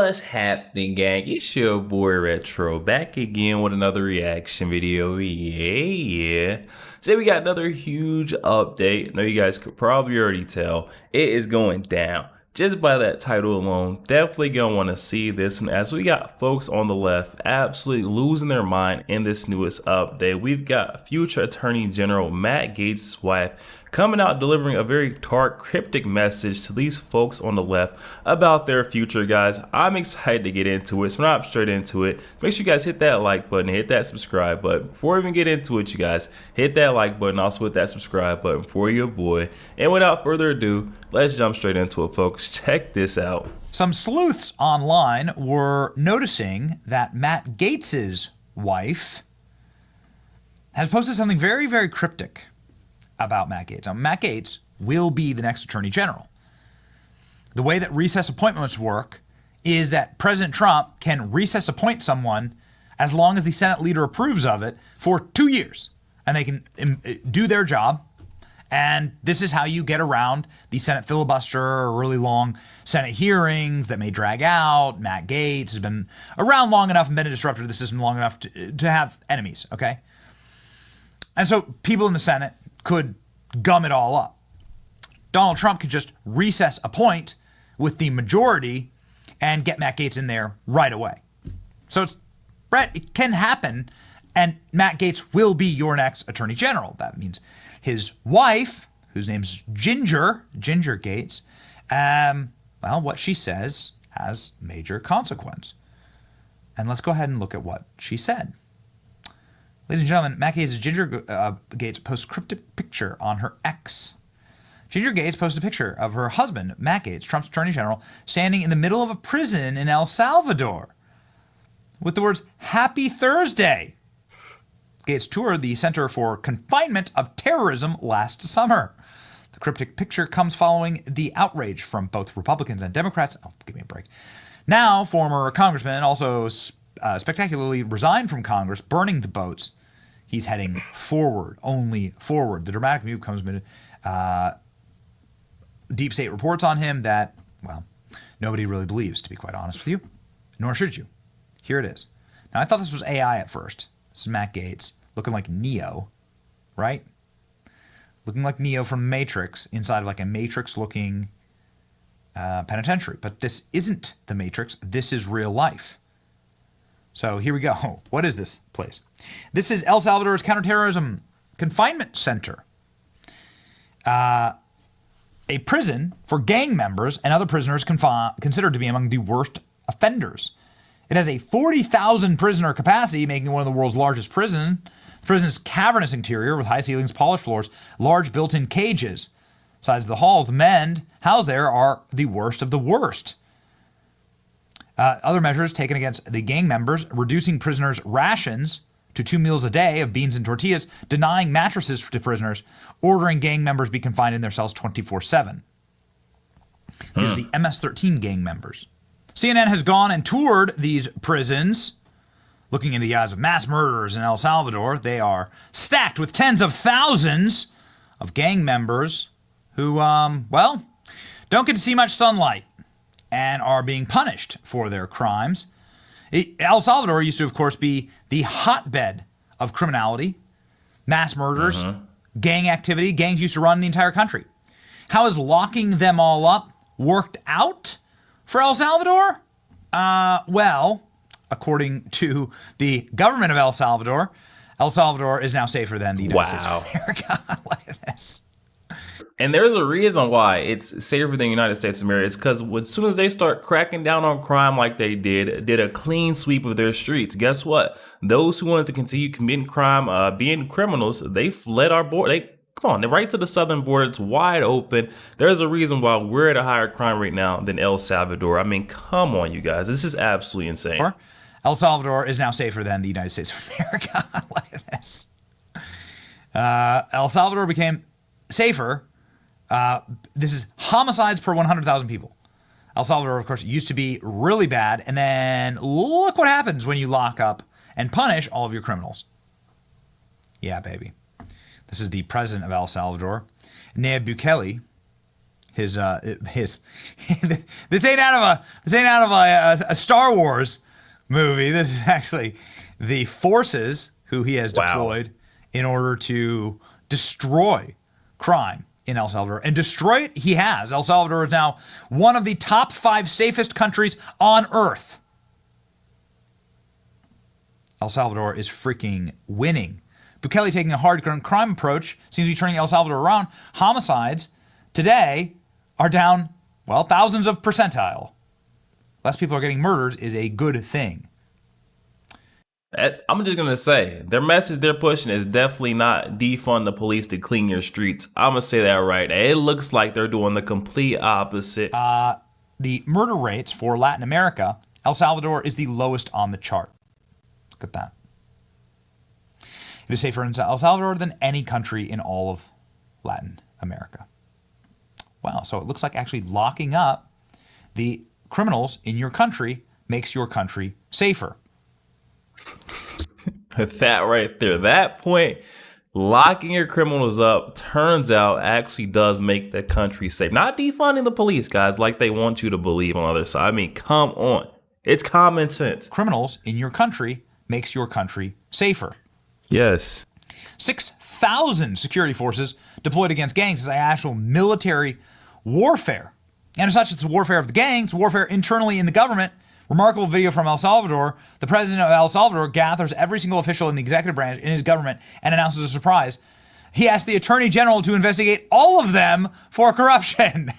What's happening, gang? It's your boy Retro back again with another reaction video. Yeah. Today we got another huge update. I know you guys could probably already tell it is going down. Just by that title alone, definitely gonna want to see this one, as we got folks on the left absolutely losing their mind in this newest update. We've got future Attorney General Matt Gaetz' wife coming out delivering a very dark, cryptic message to these folks on the left about their future, guys. I'm excited to get into it, so we're not straight into it. Make sure you guys hit that like button, hit that subscribe button. Before we even get into it, you guys, hit that like button, also hit that subscribe button for your boy. And without further ado, let's jump straight into it, folks. Check this out. Some sleuths online were noticing that Matt Gaetz' wife has posted something very, very cryptic about Matt Gaetz. Now, Matt Gaetz will be the next Attorney General. The way that recess appointments work is that President Trump can recess appoint someone as long as the Senate leader approves of it for 2 years, and they can do their job. And this is how you get around the Senate filibuster or really long Senate hearings that may drag out. Matt Gaetz has been around long enough and been a disruptor to the system long enough to have enemies, okay? And so people in the Senate could gum it all up. Donald Trump could just recess appoint with the majority and get Matt Gaetz in there right away. So it's, Brett, it can happen, and Matt Gaetz will be your next Attorney General. That means his wife, whose name's Ginger Gaetz, well, what she says has major consequence. And let's go ahead and look at what she said. Ladies and gentlemen, Matt Gaetz' Ginger Gaetz posts cryptic picture on her ex. Ginger Gaetz posted a picture of her husband, Matt Gaetz, Trump's Attorney General, standing in the middle of a prison in El Salvador with the words, "Happy Thursday." Gaetz toured the Center for Confinement of Terrorism last summer. The cryptic picture comes following the outrage from both Republicans and Democrats. Oh, give me a break. Now, former congressman also spectacularly resigned from Congress, burning the boats. He's heading forward, only forward. The dramatic move comes amid deep state reports on him that, well, nobody really believes, to be quite honest with you. Nor should you. Here it is. Now, I thought this was AI at first. This is Matt Gaetz looking like Neo, right? Looking like Neo from Matrix inside of like a Matrix-looking penitentiary. But this isn't the Matrix. This is real life. So here we go. What is this place? This is El Salvador's counterterrorism confinement center. A prison for gang members and other prisoners considered to be among the worst offenders. It has a 40,000 prisoner capacity, making it one of the world's largest prisons. The prison's cavernous interior with high ceilings, polished floors, large built-in cages. Besides the halls, the men housed there are the worst of the worst. Other measures taken against the gang members: reducing prisoners' rations to 2 meals a day of beans and tortillas, denying mattresses to prisoners, ordering gang members be confined in their cells 24/7. These are the MS-13 gang members. CNN has gone and toured these prisons, looking into the eyes of mass murderers in El Salvador. They are stacked with tens of thousands of gang members who, well, don't get to see much sunlight and are being punished for their crimes. El Salvador used to, of course, be the hotbed of criminality, mass murders, gang activity. Gangs used to run the entire country. How has locking them all up worked out for El Salvador? Well, according to the government of El Salvador is now safer than the United States of America. Look at this. And there's a reason why it's safer than the United States of America. It's because as soon as they start cracking down on crime like they did a clean sweep of their streets, guess what? Those who wanted to continue committing crime, being criminals, they fled our border. Come on, they're right to the southern border. It's wide open. There's a reason why we're at a higher crime rate now than El Salvador. I mean, come on, you guys. This is absolutely insane. El Salvador is now safer than the United States of America. Look at this. El Salvador became safer. This is homicides per 100,000 people. El Salvador, of course, used to be really bad. And then look what happens when you lock up and punish all of your criminals. Yeah, baby. This is the president of El Salvador, Nayib Bukele. this ain't out of a Star Wars movie. This is actually the forces who he has deployed in order to destroy crime in El Salvador. And destroy it, he has. El Salvador is now one of the top 5 safest countries on earth. El Salvador is freaking winning. Bukele taking a hard crime approach seems to be turning El Salvador around. Homicides today are down, well, thousands of percentile. Less people are getting murdered is a good thing. I'm just going to say, their message they're pushing is definitely not defund the police to clean your streets. I'm going to say that right. It looks like they're doing the complete opposite. The murder rates for Latin America, El Salvador is the lowest on the chart. Look at that. It is safer in El Salvador than any country in all of Latin America. Wow, so it looks like actually locking up the criminals in your country makes your country safer. That right there, that point, locking your criminals up, turns out actually does make the country safe. Not defunding the police, guys, like they want you to believe on the other side. I mean, come on. It's common sense. Criminals in your country makes your country safer. Yes. 6,000 security forces deployed against gangs is actual military warfare. And it's not just the warfare of the gangs, warfare internally in the government. Remarkable video from El Salvador. The president of El Salvador gathers every single official in the executive branch in his government and announces a surprise. He asked the attorney general to investigate all of them for corruption.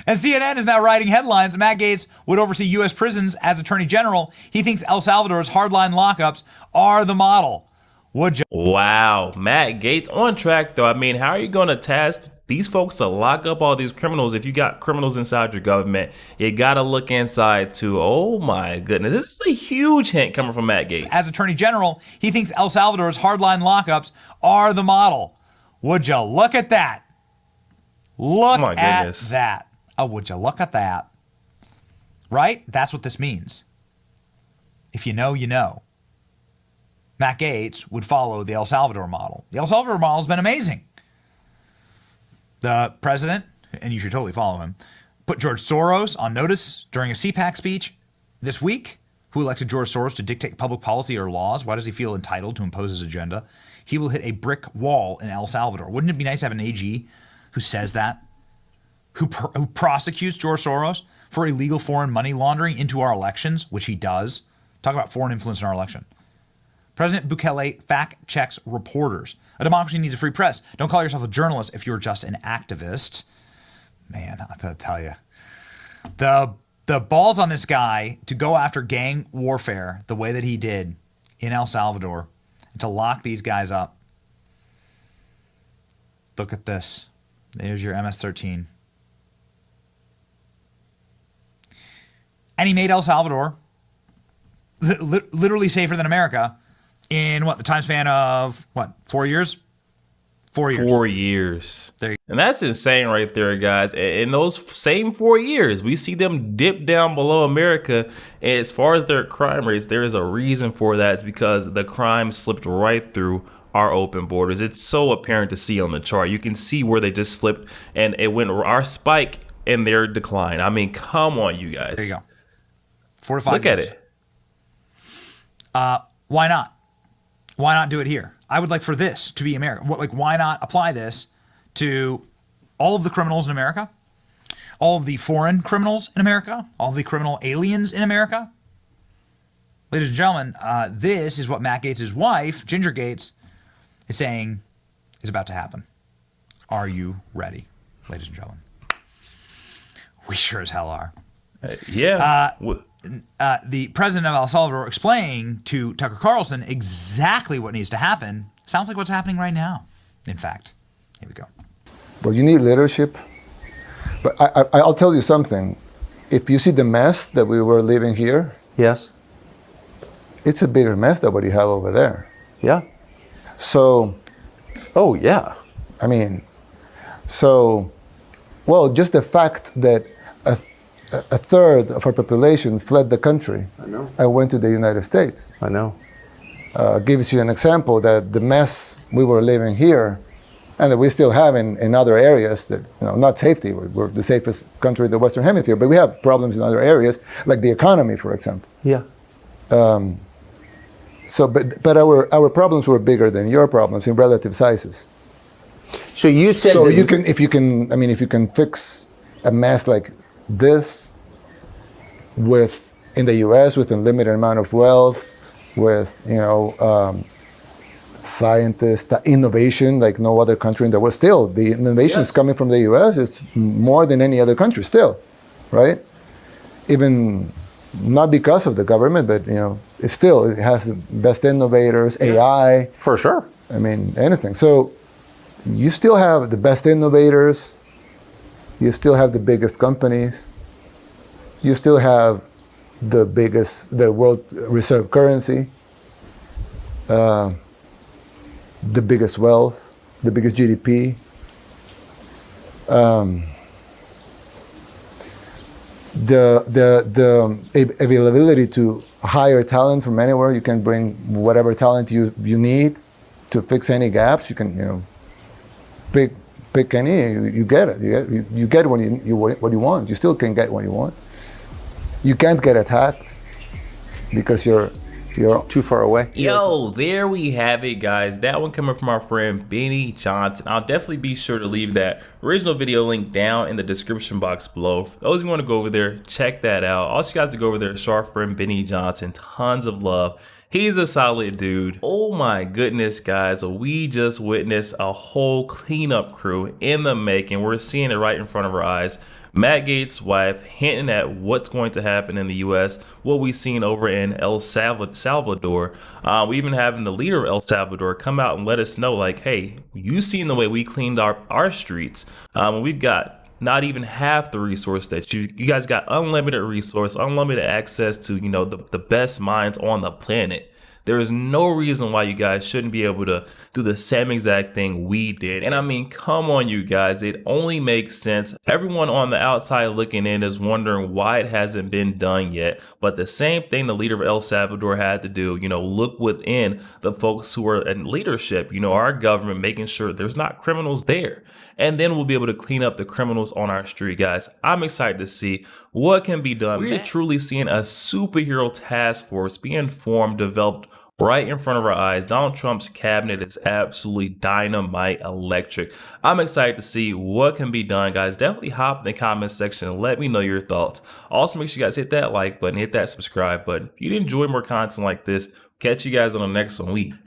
And CNN is now writing headlines. Matt Gaetz would oversee U.S. prisons as attorney general. He thinks El Salvador's hardline lockups are the model. Would you? Wow, Matt Gaetz on track though. I mean, how are you going to task these folks to lock up all these criminals if you got criminals inside your government? You got to look inside too. Oh my goodness, this is a huge hint coming from Matt Gaetz. As attorney general, he thinks El Salvador's hardline lockups are the model. Would you look at that? Look at that. Oh, would you look at that? Right? That's what this means. If you know, you know. Matt Gaetz would follow the El Salvador model. The El Salvador model has been amazing. The president, and you should totally follow him, put George Soros on notice during a CPAC speech this week. Who elected George Soros to dictate public policy or laws? Why does he feel entitled to impose his agenda? He will hit a brick wall in El Salvador. Wouldn't it be nice to have an AG who says that? Who prosecutes George Soros for illegal foreign money laundering into our elections, which he does. Talk about foreign influence in our election. President Bukele fact checks reporters. A democracy needs a free press. Don't call yourself a journalist if you're just an activist. Man, I gotta tell you, the balls on this guy to go after gang warfare the way that he did in El Salvador and to lock these guys up. Look at this. There's your MS-13. And he made El Salvador literally safer than America in what, the time span of what, 4 years? 4 years. 4 years. There. And that's insane right there, guys. In those same 4 years, we see them dip down below America. And as far as their crime rates, there is a reason for that. It's because the crime slipped right through our open borders. It's so apparent to see on the chart. You can see where they just slipped and it went our spike and their decline. I mean, come on, you guys. There you go. 4 to 5 Look years. at it. Why not? Why not do it here? I would like for this to be America. Why not apply this to all of the criminals in America, all of the foreign criminals in America, all of the criminal aliens in America? Ladies and gentlemen, this is what Matt Gaetz' wife, Ginger Gaetz, is saying is about to happen. Are you ready, ladies and gentlemen? We sure as hell are. The president of El Salvador explaining to Tucker Carlson exactly what needs to happen. Sounds like what's happening right now. In fact, here we go. Well, you need leadership. But I'll tell you something. If you see the mess that we were living here, yes, it's a bigger mess than what you have over there. yeah, So, oh yeah, I mean, well, just the fact that a third of our population fled the country and went to the United States. I know. Gives you an example that the mess we were living here and that we still have in other areas that, not safety. We're the safest country in the Western Hemisphere, but we have problems in other areas, like the economy, for example. Yeah. So, but our problems were bigger than your problems in relative sizes. So you said So that if you can fix a mess like this in the U.S. with a limited amount of wealth, with scientists, innovation like no other country in the world. Still, the innovation is coming from the U.S. It's more than any other country still, right? Even not because of the government, but it has the best innovators, AI. for sure. I mean, anything. So you still have the best innovators. You still have the biggest companies. You still have the world reserve currency, the biggest wealth, the biggest GDP. The availability to hire talent from anywhere. You can bring whatever talent you need to fix any gaps. You can pick any. You get it. You get what you want. You still can get what you want. You can't get attacked because you're Too far away. Yo, there we have it, guys. That one coming from our friend Benny Johnson. I'll definitely be sure to leave that original video link down in the description box below. For those who want to go over there, check that out. Also, you guys to go over there, show our friend Benny Johnson tons of love. He's a solid dude. Oh my goodness, guys. We just witnessed a whole cleanup crew in the making. We're seeing it right in front of our eyes. Matt Gaetz' wife hinting at what's going to happen in the U.S., what we've seen over in El Salvador. We even having the leader of El Salvador come out and let us know, like, hey, you seen the way we cleaned our streets. We've got not even half the resource that you guys got. Unlimited resource, unlimited access to, the best minds on the planet. There is no reason why you guys shouldn't be able to do the same exact thing we did. And I mean, come on, you guys. It only makes sense. Everyone on the outside looking in is wondering why it hasn't been done yet. But the same thing the leader of El Salvador had to do, look within the folks who are in leadership, our government, making sure there's not criminals there. And then we'll be able to clean up the criminals on our street, guys. I'm excited to see what can be done. We're truly seeing a superhero task force being formed, developed right in front of our eyes. Donald Trump's cabinet is absolutely dynamite electric. I'm excited to see what can be done, guys. Definitely hop in the comment section and let me know your thoughts. Also, make sure you guys hit that like button, hit that subscribe button. If you enjoy more content like this, catch you guys on the next one.